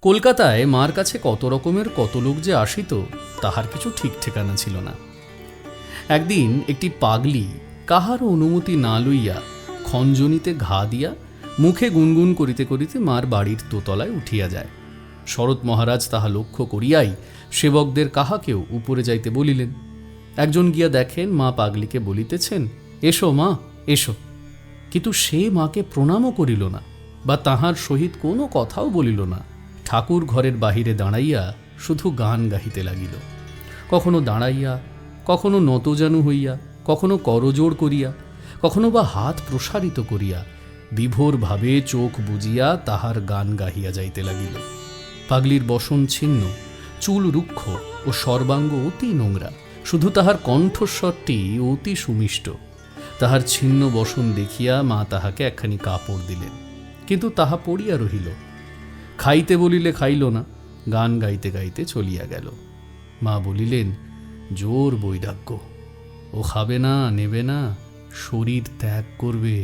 কলকাতায় মার কাছে কত রকমের কত লোক যে আসিত তাহার কিছু ঠিক ঠিকানা ছিল না। একদিন একটি পাগলি কাহারও অনুমতি না লইয়া খঞ্জনিতে ঘা দিয়া মুখে গুনগুন করিতে করিতে মার বাড়ির দোতলায় উঠিয়া যায়। শরৎ মহারাজ তাহা লক্ষ্য করিয়াই সেবকদের কাহাকেও উপরে যাইতে বলিলেন। একজন গিয়া দেখেন মা পাগলিকে বলিতেছেন, এসো মা এসো। কিন্তু সে মাকে প্রণামও করিল না বা তাহার সহিত কোনো কথাও বলিল না। ঠাকুর ঘরের বাহিরে দাঁড়াইয়া শুধু গান গাহিতে লাগিল, কখনো দাঁড়াইয়া, কখনো নতজানু হইয়া, কখনো করজোড় করিয়া, কখনো বা হাত প্রসারিত করিয়া বিভোরভাবে চোখ বুজিয়া তাহার গান গাহিয়া যাইতে লাগিল। পাগলির বসন ছিন্ন, চুল রুক্ষ ও সর্বাঙ্গ অতি নোংরা, শুধু তাহার কণ্ঠস্বরটি অতি সুমিষ্ট। তাহার ছিন্ন বসন দেখিয়া মা তাহাকে একখানি কাপড় দিলেন, কিন্তু তাহা পড়িয়া রহিল। খাইতে বলিলে খাইল না, গান গাইতে গাইতে চলিয়া গেল। মা বলিলেন, জোর বৈরাগ্য, ও খাবে না, নেবে না, শরীর ত্যাগ করবে।